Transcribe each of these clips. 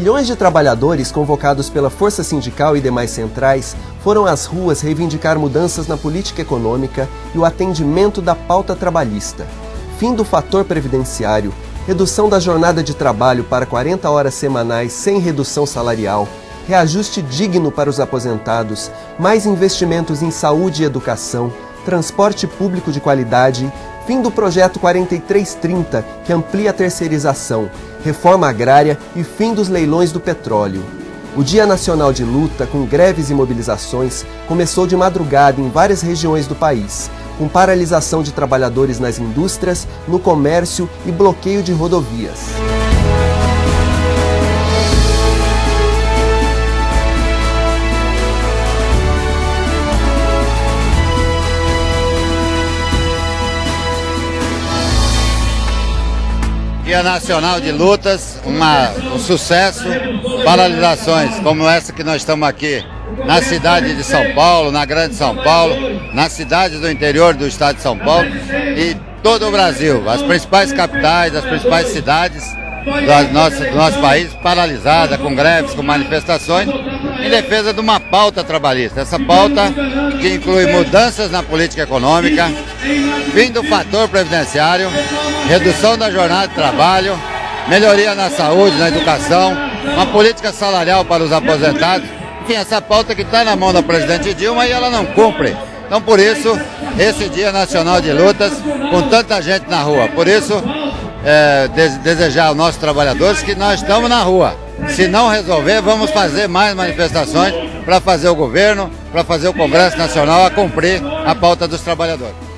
Milhões de trabalhadores convocados pela Força Sindical e demais centrais foram às ruas reivindicar mudanças na política econômica e o atendimento da pauta trabalhista. Fim do fator previdenciário, redução da jornada de trabalho para 40 horas semanais sem redução salarial, reajuste digno para os aposentados, mais investimentos em saúde e educação, transporte público de qualidade, fim do projeto 4330, que amplia a terceirização, reforma agrária e fim dos leilões do petróleo. O Dia Nacional de Luta, com greves e mobilizações, começou de madrugada em várias regiões do país, com paralisação de trabalhadores nas indústrias, no comércio e bloqueio de rodovias. Dia Nacional de Lutas, um sucesso, paralisações como essa que nós estamos aqui na cidade de São Paulo, na Grande São Paulo, nas cidades do interior do estado de São Paulo e todo o Brasil, as principais capitais, as principais cidades do nosso país paralisadas, com greves, com manifestações, em defesa de uma pauta trabalhista. Essa pauta que inclui mudanças na política econômica, fim do fator previdenciário, redução da jornada de trabalho, melhoria na saúde, na educação, uma política salarial para os aposentados. Enfim, essa pauta que está na mão da presidente Dilma e ela não cumpre. Então, por isso, esse Dia Nacional de Lutas, com tanta gente na rua. Por isso, desejar aos nossos trabalhadores que nós estamos na rua. Se não resolver, vamos fazer mais manifestações para fazer o governo, para fazer o Congresso Nacional a cumprir a pauta dos trabalhadores.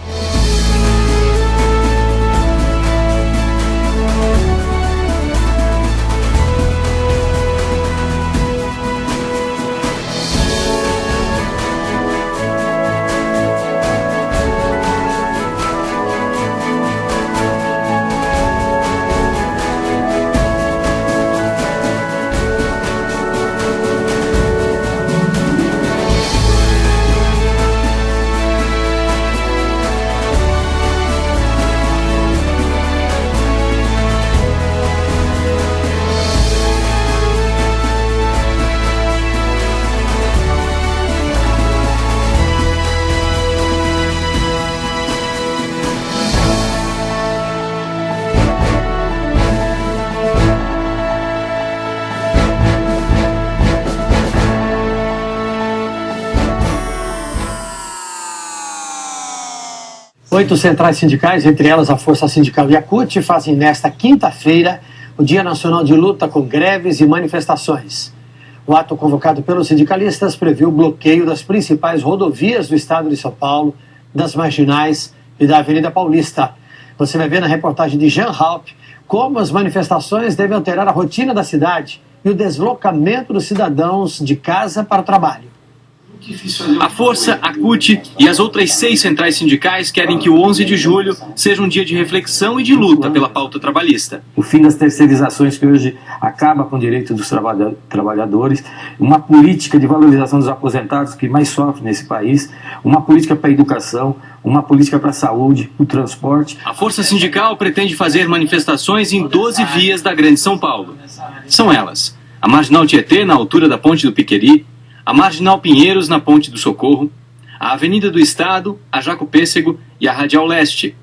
Oito centrais sindicais, entre elas a Força Sindical e a CUT, fazem nesta quinta-feira o Dia Nacional de Luta com greves e manifestações. O ato convocado pelos sindicalistas previu o bloqueio das principais rodovias do estado de São Paulo, das marginais e da Avenida Paulista. Você vai ver na reportagem de Jean Halp como as manifestações devem alterar a rotina da cidade e o deslocamento dos cidadãos de casa para o trabalho. A Força, a CUT e as outras 6 centrais sindicais querem que o 11 de julho seja um dia de reflexão e de luta pela pauta trabalhista. O fim das terceirizações, que hoje acaba com o direito dos trabalhadores, uma política de valorização dos aposentados que mais sofrem nesse país, uma política para a educação, uma política para a saúde, o transporte. A Força Sindical pretende fazer manifestações em 12 vias da Grande São Paulo. São elas: a Marginal Tietê, na altura da Ponte do Piqueri, a Marginal Pinheiros, na Ponte do Socorro, a Avenida do Estado, a Jaco Pêssego e a Radial Leste,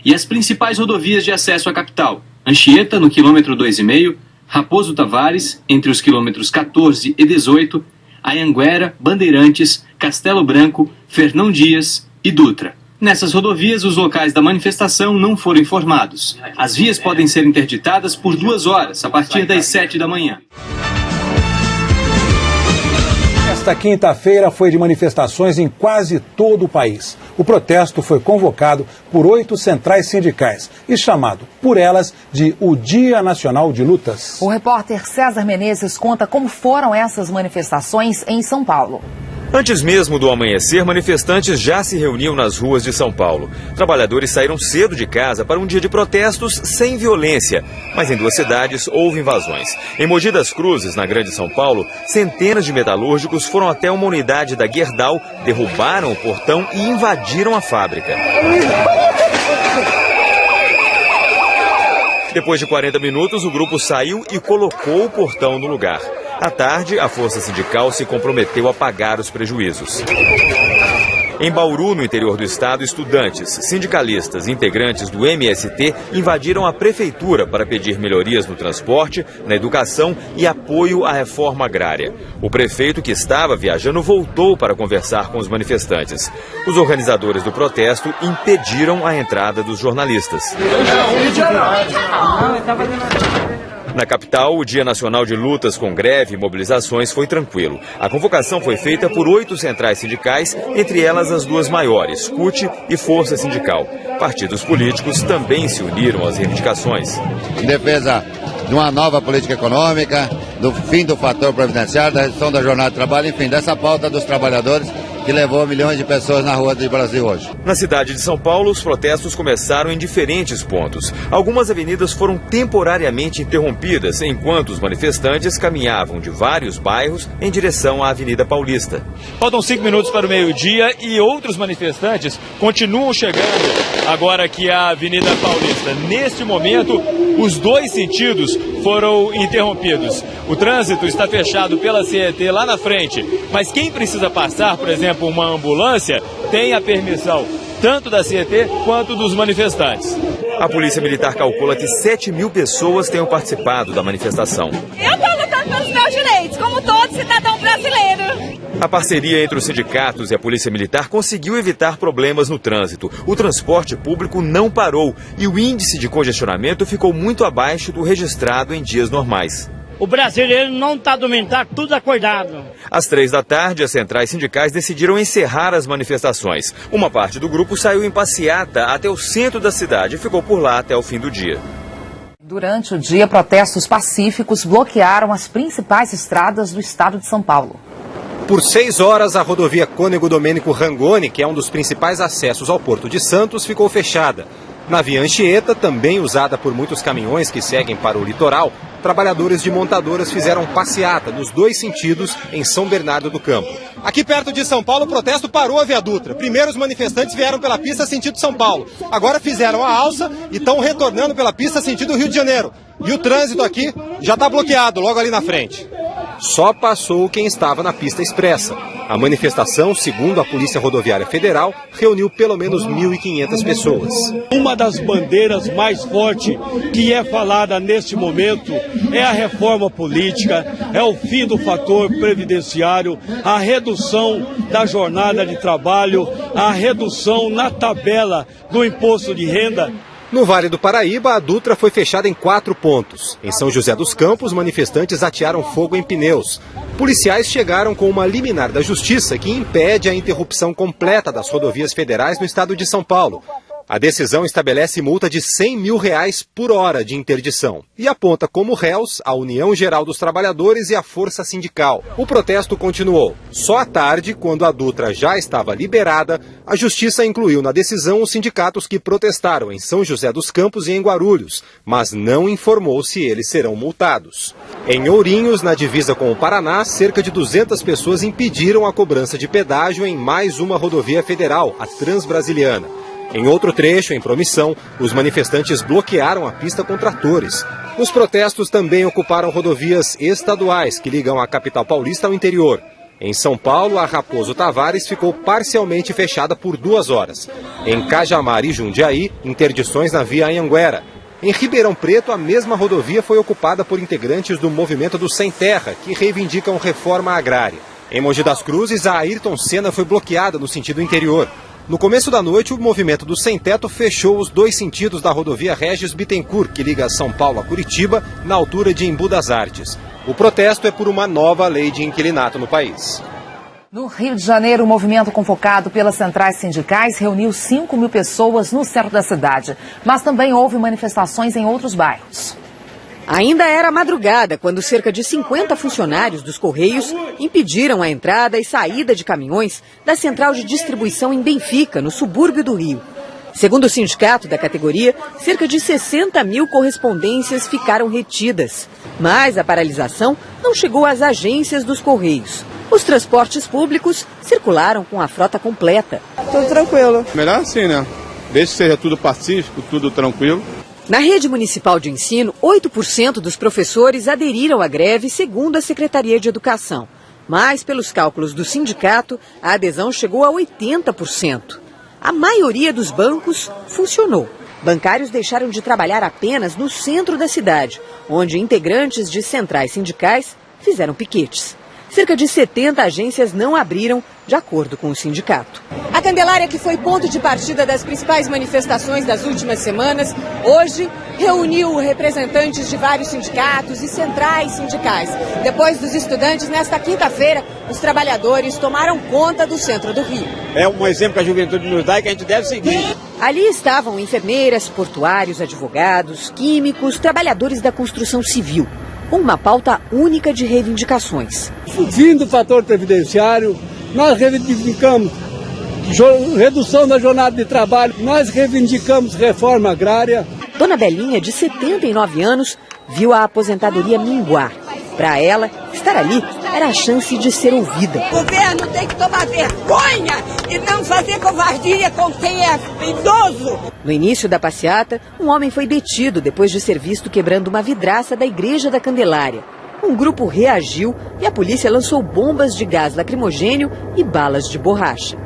e as principais rodovias de acesso à capital: Anchieta, no quilômetro 2,5, Raposo Tavares, entre os quilômetros 14 e 18, Anhanguera, Bandeirantes, Castelo Branco, Fernão Dias e Dutra. Nessas rodovias, os locais da manifestação não foram informados. As vias podem ser interditadas por 2 horas, a partir das 7 da manhã. Esta quinta-feira foi de manifestações em quase todo o país. O protesto foi convocado por 8 centrais sindicais e chamado por elas de o Dia Nacional de Lutas. O repórter César Menezes conta como foram essas manifestações em São Paulo. Antes mesmo do amanhecer, manifestantes já se reuniam nas ruas de São Paulo. Trabalhadores saíram cedo de casa para um dia de protestos sem violência. Mas em 2 cidades houve invasões. Em Mogi das Cruzes, na Grande São Paulo, centenas de metalúrgicos foram até uma unidade da Gerdau, derrubaram o portão e invadiram a fábrica. Depois de 40 minutos, o grupo saiu e colocou o portão no lugar. À tarde, a força sindical se comprometeu a pagar os prejuízos. Em Bauru, no interior do estado, estudantes, sindicalistas e integrantes do MST invadiram a prefeitura para pedir melhorias no transporte, na educação e apoio à reforma agrária. O prefeito, que estava viajando, voltou para conversar com os manifestantes. Os organizadores do protesto impediram a entrada dos jornalistas. Na capital, o Dia Nacional de Lutas com Greve e Mobilizações foi tranquilo. A convocação foi feita por 8 centrais sindicais, entre elas as duas maiores, CUT e Força Sindical. Partidos políticos também se uniram às reivindicações. Em defesa de uma nova política econômica, do fim do fator previdenciário, da redução da jornada de trabalho, enfim, dessa pauta dos trabalhadores que levou milhões de pessoas na rua do Brasil hoje. Na cidade de São Paulo, os protestos começaram em diferentes pontos. Algumas avenidas foram temporariamente interrompidas, enquanto os manifestantes caminhavam de vários bairros em direção à Avenida Paulista. Faltam 5 minutos para o meio-dia e outros manifestantes continuam chegando agora aqui à Avenida Paulista. Neste momento, os dois sentidos foram interrompidos. O trânsito está fechado pela CET lá na frente, mas quem precisa passar, por exemplo, uma ambulância, tem a permissão tanto da CET quanto dos manifestantes. A Polícia Militar calcula que 7.000 pessoas tenham participado da manifestação. Eu estou lutando pelos meus direitos, como todo cidadão brasileiro. A parceria entre os sindicatos e a Polícia Militar conseguiu evitar problemas no trânsito. O transporte público não parou e o índice de congestionamento ficou muito abaixo do registrado em dias normais. O brasileiro não está dormindo, tá tudo acordado. Às 3 da tarde, as centrais sindicais decidiram encerrar as manifestações. Uma parte do grupo saiu em passeata até o centro da cidade e ficou por lá até o fim do dia. Durante o dia, protestos pacíficos bloquearam as principais estradas do estado de São Paulo. Por 6 horas, a rodovia Cônego Domênico Rangoni, que é um dos principais acessos ao Porto de Santos, ficou fechada. Na via Anchieta, também usada por muitos caminhões que seguem para o litoral, trabalhadores de montadoras fizeram passeata nos dois sentidos em São Bernardo do Campo. Aqui perto de São Paulo, o protesto parou a Via Dutra. Primeiro os manifestantes vieram pela pista sentido São Paulo. Agora fizeram a alça e estão retornando pela pista sentido Rio de Janeiro. E o trânsito aqui já está bloqueado, logo ali na frente. Só passou quem estava na pista expressa. A manifestação, segundo a Polícia Rodoviária Federal, reuniu pelo menos 1.500 pessoas. Uma das bandeiras mais fortes que é falada neste momento é a reforma política, é o fim do fator previdenciário, a redução da jornada de trabalho, a redução na tabela do imposto de renda. No Vale do Paraíba, a Dutra foi fechada em 4 pontos. Em São José dos Campos, manifestantes atearam fogo em pneus. Policiais chegaram com uma liminar da Justiça que impede a interrupção completa das rodovias federais no estado de São Paulo. A decisão estabelece multa de R$100 mil por hora de interdição e aponta como réus a União Geral dos Trabalhadores e a Força Sindical. O protesto continuou. Só à tarde, quando a Dutra já estava liberada, a Justiça incluiu na decisão os sindicatos que protestaram em São José dos Campos e em Guarulhos, mas não informou se eles serão multados. Em Ourinhos, na divisa com o Paraná, cerca de 200 pessoas impediram a cobrança de pedágio em mais uma rodovia federal, a Transbrasiliana. Em outro trecho, em Promissão, os manifestantes bloquearam a pista com tratores. Os protestos também ocuparam rodovias estaduais que ligam a capital paulista ao interior. Em São Paulo, a Raposo Tavares ficou parcialmente fechada por 2 horas. Em Cajamar e Jundiaí, interdições na via Anhanguera. Em Ribeirão Preto, a mesma rodovia foi ocupada por integrantes do movimento do Sem Terra, que reivindicam reforma agrária. Em Mogi das Cruzes, a Ayrton Senna foi bloqueada no sentido interior. No começo da noite, o movimento do Sem Teto fechou os 2 sentidos da rodovia Regis Bittencourt, que liga São Paulo a Curitiba, na altura de Embu das Artes. O protesto é por uma nova lei de inquilinato no país. No Rio de Janeiro, o movimento convocado pelas centrais sindicais reuniu 5 mil pessoas no centro da cidade. Mas também houve manifestações em outros bairros. Ainda era madrugada quando cerca de 50 funcionários dos Correios impediram a entrada e saída de caminhões da central de distribuição em Benfica, no subúrbio do Rio. Segundo o sindicato da categoria, cerca de 60 mil correspondências ficaram retidas. Mas a paralisação não chegou às agências dos Correios. Os transportes públicos circularam com a frota completa. Tudo tranquilo. Melhor assim, né? Desde que seja tudo pacífico, tudo tranquilo. Na rede municipal de ensino, 8% dos professores aderiram à greve, segundo a Secretaria de Educação. Mas, pelos cálculos do sindicato, a adesão chegou a 80%. A maioria dos bancos funcionou. Bancários deixaram de trabalhar apenas no centro da cidade, onde integrantes de centrais sindicais fizeram piquetes. Cerca de 70 agências não abriram, de acordo com o sindicato. A Candelária, que foi ponto de partida das principais manifestações das últimas semanas, hoje reuniu representantes de vários sindicatos e centrais sindicais. Depois dos estudantes, nesta quinta-feira, os trabalhadores tomaram conta do centro do Rio. É um exemplo que a juventude nos dá e que a gente deve seguir. Ali estavam enfermeiras, portuários, advogados, químicos, trabalhadores da construção civil, com uma pauta única de reivindicações. Fim do fator previdenciário, nós reivindicamos redução da jornada de trabalho, nós reivindicamos reforma agrária. Dona Belinha, de 79 anos, viu a aposentadoria minguar. Para ela, estar ali era a chance de ser ouvida. O governo tem que tomar vergonha e não fazer covardia com quem é idoso. No início da passeata, um homem foi detido depois de ser visto quebrando uma vidraça da Igreja da Candelária. Um grupo reagiu e a polícia lançou bombas de gás lacrimogênio e balas de borracha.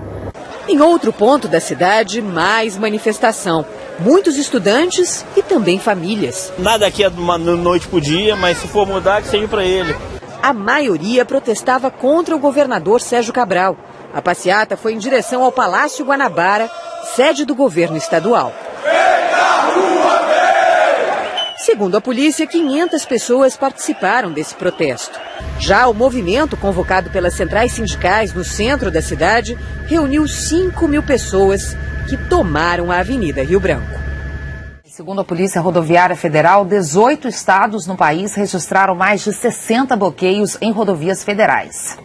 Em outro ponto da cidade, mais manifestação. Muitos estudantes e também famílias. Nada aqui é de uma noite pro dia, mas se for mudar, que seja para ele. A maioria protestava contra o governador Sérgio Cabral. A passeata foi em direção ao Palácio Guanabara, sede do governo estadual. Segundo a polícia, 500 pessoas participaram desse protesto. Já o movimento, convocado pelas centrais sindicais no centro da cidade, reuniu 5.000 pessoas que tomaram a Avenida Rio Branco. Segundo a Polícia Rodoviária Federal, 18 estados no país registraram mais de 60 bloqueios em rodovias federais.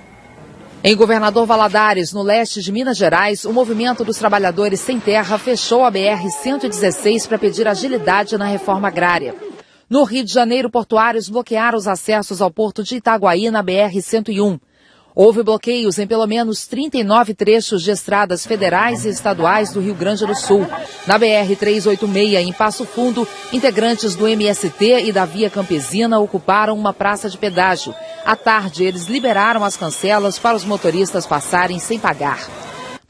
Em Governador Valadares, no leste de Minas Gerais, o movimento dos trabalhadores sem terra fechou a BR-116 para pedir agilidade na reforma agrária. No Rio de Janeiro, portuários bloquearam os acessos ao porto de Itaguaí na BR-101. Houve bloqueios em pelo menos 39 trechos de estradas federais e estaduais do Rio Grande do Sul. Na BR-386, em Passo Fundo, integrantes do MST e da Via Campesina ocuparam uma praça de pedágio. À tarde, eles liberaram as cancelas para os motoristas passarem sem pagar.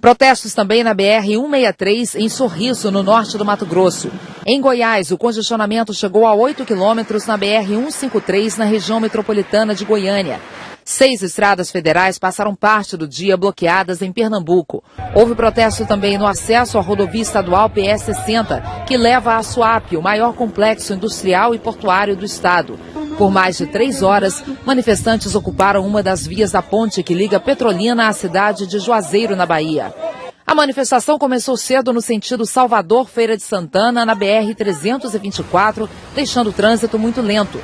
Protestos também na BR-163, em Sorriso, no norte do Mato Grosso. Em Goiás, o congestionamento chegou a 8 quilômetros na BR-153, na região metropolitana de Goiânia. 6 estradas federais passaram parte do dia bloqueadas em Pernambuco. Houve protesto também no acesso à rodovia estadual PS-60, que leva a Suape, o maior complexo industrial e portuário do estado. Por mais de 3 horas, manifestantes ocuparam uma das vias da ponte que liga Petrolina à cidade de Juazeiro, na Bahia. A manifestação começou cedo no sentido Salvador-Feira de Santana, na BR-324, deixando o trânsito muito lento.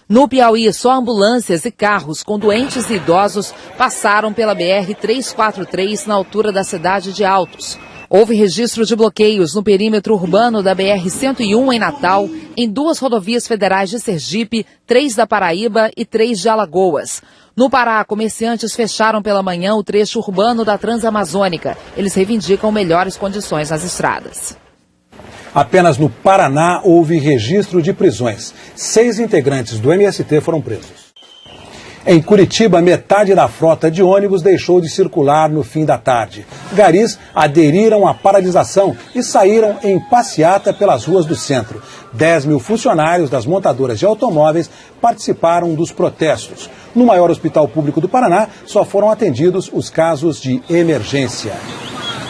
No Piauí, só ambulâncias e carros com doentes e idosos passaram pela BR-343 na altura da cidade de Altos. Houve registro de bloqueios no perímetro urbano da BR-101 em Natal, em 2 rodovias federais de Sergipe, 3 da Paraíba e 3 de Alagoas. No Pará, comerciantes fecharam pela manhã o trecho urbano da Transamazônica. Eles reivindicam melhores condições nas estradas. Apenas no Paraná houve registro de prisões. 6 integrantes do MST foram presos. Em Curitiba, metade da frota de ônibus deixou de circular no fim da tarde. Garis aderiram à paralisação e saíram em passeata pelas ruas do centro. 10.000 funcionários das montadoras de automóveis participaram dos protestos. No maior hospital público do Paraná, só foram atendidos os casos de emergência.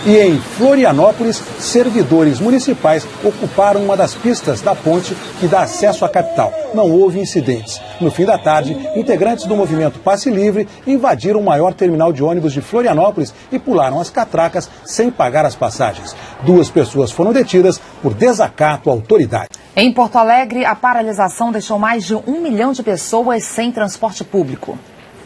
E em Florianópolis, servidores municipais ocuparam uma das pistas da ponte que dá acesso à capital. Não houve incidentes. No fim da tarde, integrantes do movimento Passe Livre invadiram o maior terminal de ônibus de Florianópolis e pularam as catracas sem pagar as passagens. 2 pessoas foram detidas por desacato à autoridade. Em Porto Alegre, a paralisação deixou mais de 1 milhão de pessoas sem transporte público.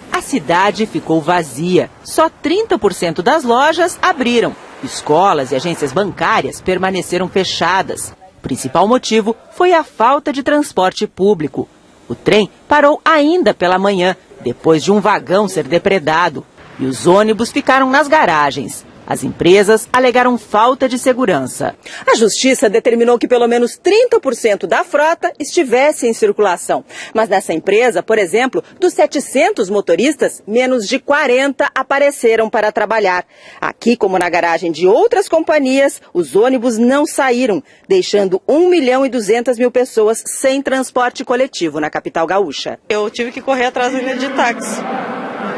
A cidade ficou vazia. Só 30% das lojas abriram. Escolas e agências bancárias permaneceram fechadas. O principal motivo foi a falta de transporte público. O trem parou ainda pela manhã, depois de um vagão ser depredado. E os ônibus ficaram nas garagens. As empresas alegaram falta de segurança. A Justiça determinou que pelo menos 30% da frota estivesse em circulação. Mas nessa empresa, por exemplo, dos 700 motoristas, menos de 40 apareceram para trabalhar. Aqui, como na garagem de outras companhias, os ônibus não saíram, deixando 1.200.000 pessoas sem transporte coletivo na capital gaúcha. Eu tive que correr atrás da linha de táxi.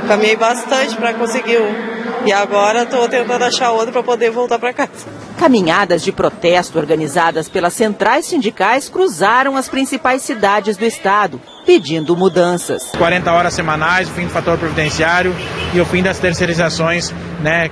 Caminhei bastante para conseguir e agora estou tentando achar outro para poder voltar para casa. Caminhadas de protesto organizadas pelas centrais sindicais cruzaram as principais cidades do estado, pedindo mudanças. 40 horas semanais, o fim do fator previdenciário e o fim das terceirizações,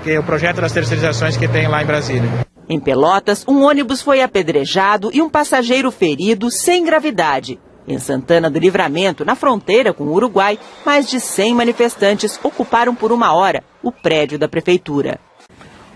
que é o projeto das terceirizações que tem lá em Brasília. Em Pelotas, um ônibus foi apedrejado e um passageiro ferido sem gravidade. Em Santana do Livramento, na fronteira com o Uruguai, mais de 100 manifestantes ocuparam por 1 hora o prédio da prefeitura.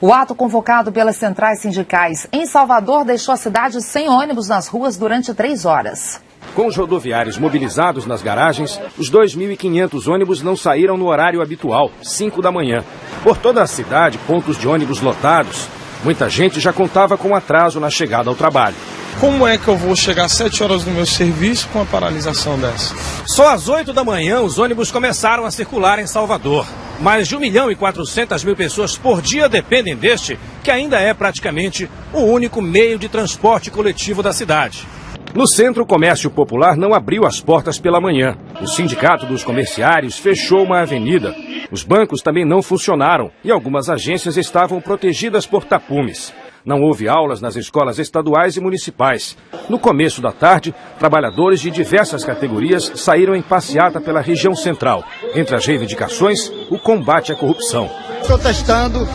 O ato convocado pelas centrais sindicais em Salvador deixou a cidade sem ônibus nas ruas durante 3 horas. Com os rodoviários mobilizados nas garagens, os 2.500 ônibus não saíram no horário habitual, 5 da manhã. Por toda a cidade, pontos de ônibus lotados. Muita gente já contava com atraso na chegada ao trabalho. Como é que eu vou chegar às 7 horas no meu serviço com a paralisação dessa? Só às 8 da manhã os ônibus começaram a circular em Salvador. Mais de 1.400.000 pessoas por dia dependem deste, que ainda é praticamente o único meio de transporte coletivo da cidade. No centro, o comércio popular não abriu as portas pela manhã. O sindicato dos comerciários fechou uma avenida. Os bancos também não funcionaram e algumas agências estavam protegidas por tapumes. Não houve aulas nas escolas estaduais e municipais. No começo da tarde, trabalhadores de diversas categorias saíram em passeata pela região central. Entre as reivindicações, o combate à corrupção. Protestando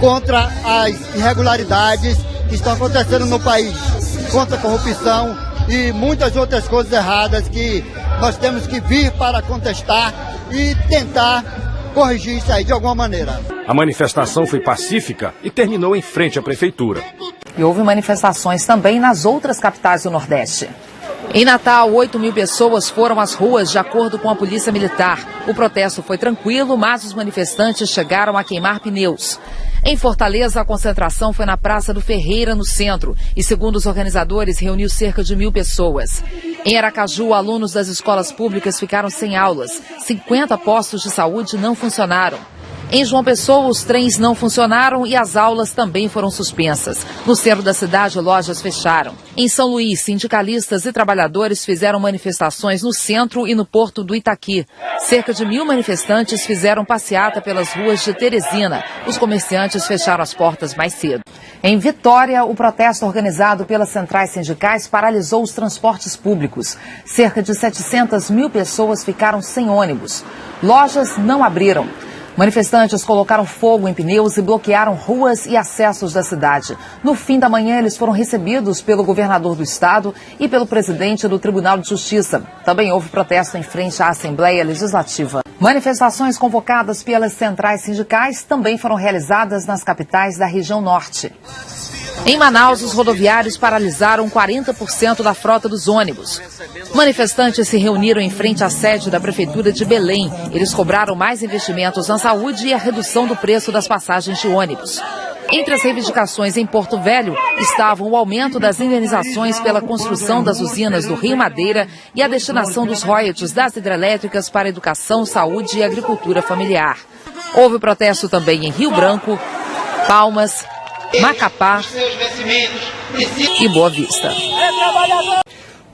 contra as irregularidades que estão acontecendo no país, contra a corrupção e muitas outras coisas erradas que nós temos que vir para contestar e tentar corrigir isso aí de alguma maneira. A manifestação foi pacífica e terminou em frente à prefeitura. E houve manifestações também nas outras capitais do Nordeste. Em Natal, 8.000 pessoas foram às ruas, de acordo com a Polícia Militar. O protesto foi tranquilo, mas os manifestantes chegaram a queimar pneus. Em Fortaleza, a concentração foi na Praça do Ferreira, no centro, e, segundo os organizadores, reuniu cerca de 1.000 pessoas. Em Aracaju, alunos das escolas públicas ficaram sem aulas. 50 postos de saúde não funcionaram. Em João Pessoa, os trens não funcionaram e as aulas também foram suspensas. No centro da cidade, lojas fecharam. Em São Luís, sindicalistas e trabalhadores fizeram manifestações no centro e no porto do Itaqui. Cerca de 1.000 manifestantes fizeram passeata pelas ruas de Teresina. Os comerciantes fecharam as portas mais cedo. Em Vitória, o protesto organizado pelas centrais sindicais paralisou os transportes públicos. Cerca de 700.000 pessoas ficaram sem ônibus. Lojas não abriram. Manifestantes colocaram fogo em pneus e bloquearam ruas e acessos da cidade. No fim da manhã, eles foram recebidos pelo governador do estado e pelo presidente do Tribunal de Justiça. Também houve protesto em frente à Assembleia Legislativa. Manifestações convocadas pelas centrais sindicais também foram realizadas nas capitais da região norte. Em Manaus, os rodoviários paralisaram 40% da frota dos ônibus. Manifestantes se reuniram em frente à sede da Prefeitura de Belém. Eles cobraram mais investimentos na saúde e a redução do preço das passagens de ônibus. Entre as reivindicações em Porto Velho estavam o aumento das indenizações pela construção das usinas do Rio Madeira e a destinação dos royalties das hidrelétricas para educação, saúde e agricultura familiar. Houve protesto também em Rio Branco, Palmas, Macapá e Boa Vista.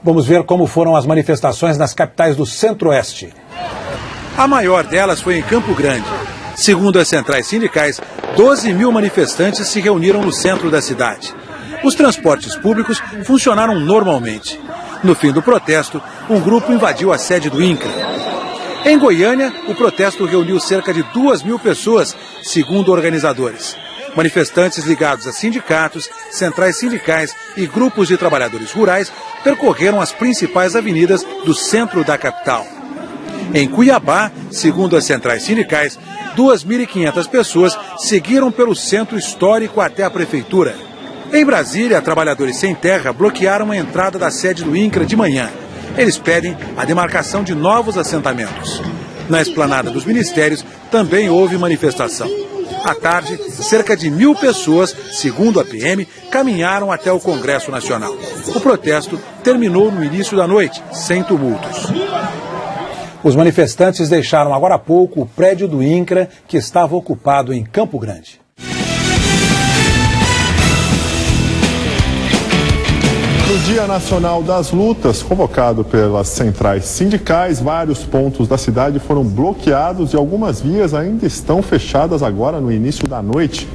Vamos ver como foram as manifestações nas capitais do Centro-Oeste. A maior delas foi em Campo Grande. Segundo as centrais sindicais, 12.000 manifestantes se reuniram no centro da cidade. Os transportes públicos funcionaram normalmente. No fim do protesto, um grupo invadiu a sede do INCRA. Em Goiânia, o protesto reuniu cerca de 2.000 pessoas, segundo organizadores. Manifestantes ligados a sindicatos, centrais sindicais e grupos de trabalhadores rurais percorreram as principais avenidas do centro da capital. Em Cuiabá, segundo as centrais sindicais, 2.500 pessoas seguiram pelo centro histórico até a prefeitura. Em Brasília, trabalhadores sem terra bloquearam a entrada da sede do INCRA de manhã. Eles pedem a demarcação de novos assentamentos. Na esplanada dos ministérios também houve manifestação. À tarde, cerca de 1.000 pessoas, segundo a PM, caminharam até o Congresso Nacional. O protesto terminou no início da noite, sem tumultos. Os manifestantes deixaram agora há pouco o prédio do INCRA, que estava ocupado em Campo Grande. No Dia Nacional das Lutas, convocado pelas centrais sindicais, vários pontos da cidade foram bloqueados e algumas vias ainda estão fechadas agora no início da noite.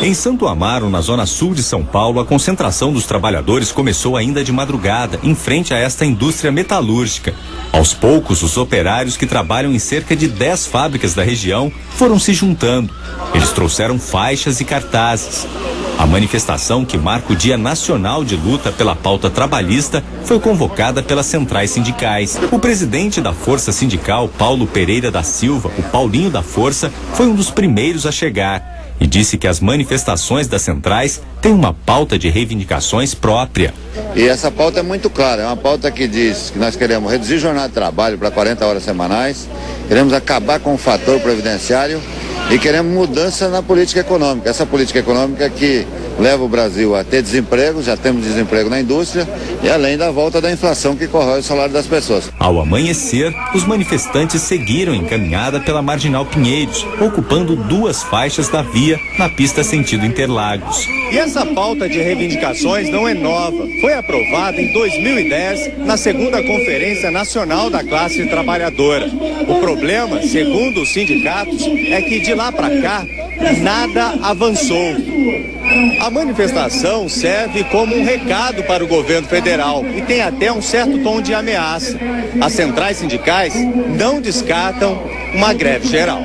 Em Santo Amaro, na zona sul de São Paulo, a concentração dos trabalhadores começou ainda de madrugada, em frente a esta indústria metalúrgica. Aos poucos, os operários que trabalham em cerca de 10 fábricas da região foram se juntando. Eles trouxeram faixas e cartazes. A manifestação, que marca o Dia Nacional de Luta pela Pauta Trabalhista, foi convocada pelas centrais sindicais. O presidente da Força Sindical, Paulo Pereira da Silva, o Paulinho da Força, foi um dos primeiros a chegar e disse que as manifestações das centrais têm uma pauta de reivindicações própria. E essa pauta é muito clara, é uma pauta que diz que nós queremos reduzir a jornada de trabalho para 40 horas semanais, queremos acabar com o fator previdenciário e queremos mudança na política econômica. Essa política econômica que leva o Brasil a ter desemprego, já temos desemprego na indústria, e além da volta da inflação que corrói o salário das pessoas. Ao amanhecer, os manifestantes seguiram em caminhada pela Marginal Pinheiros, ocupando 2 faixas da via na pista sentido Interlagos. E essa pauta de reivindicações não é nova. Foi aprovada em 2010 na 2ª Conferência Nacional da Classe Trabalhadora. O problema, segundo os sindicatos, é que de lá para cá nada avançou. A manifestação serve como um recado para o governo federal e tem até um certo tom de ameaça. As centrais sindicais não descartam uma greve geral.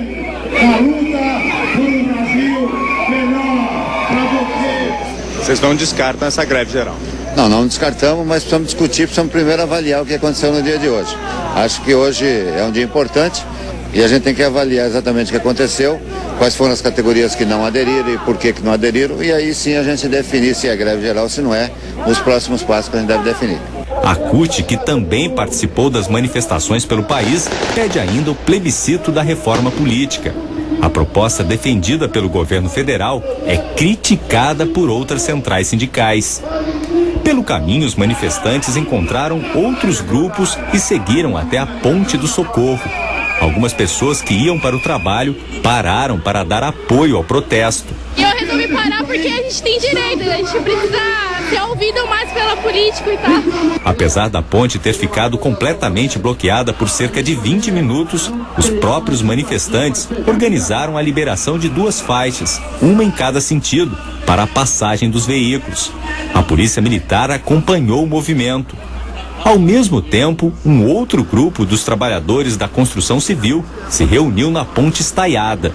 Vocês não descartam essa greve geral? Não descartamos, mas precisamos discutir, precisamos primeiro avaliar o que aconteceu no dia de hoje. Acho que hoje é um dia importante e a gente tem que avaliar exatamente o que aconteceu, quais foram as categorias que não aderiram e por que não aderiram, e aí sim a gente definir se é greve geral ou se não é, nos próximos passos que a gente deve definir. A CUT, que também participou das manifestações pelo país, pede ainda o plebiscito da reforma política. A proposta defendida pelo governo federal é criticada por outras centrais sindicais. Pelo caminho, os manifestantes encontraram outros grupos e seguiram até a Ponte do Socorro. Algumas pessoas que iam para o trabalho pararam para dar apoio ao protesto. Eu resolvi parar porque a gente tem direito, a gente precisa ser ouvido mais pela política e tal. Apesar da ponte ter ficado completamente bloqueada por cerca de 20 minutos, os próprios manifestantes organizaram a liberação de 2 faixas, uma em cada sentido, para a passagem dos veículos. A polícia militar acompanhou o movimento. Ao mesmo tempo, um outro grupo dos trabalhadores da construção civil se reuniu na Ponte Estaiada.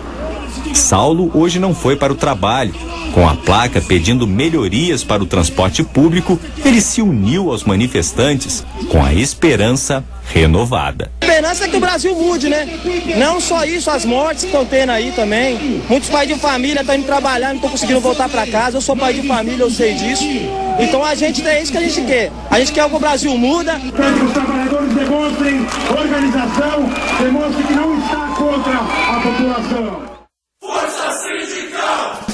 Saulo hoje não foi para o trabalho. Com a placa pedindo melhorias para o transporte público, ele se uniu aos manifestantes com a esperança renovada. A esperança é que o Brasil mude, né? Não só isso, as mortes que estão tendo aí também. Muitos pais de família estão indo trabalhar, não estão conseguindo voltar para casa. Eu sou pai de família, eu sei disso. Então é isso que a gente quer. A gente quer que o Brasil muda. Para que os trabalhadores demonstrem organização, demonstrem que não está contra a população. Força sindical!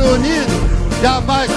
unido, jamais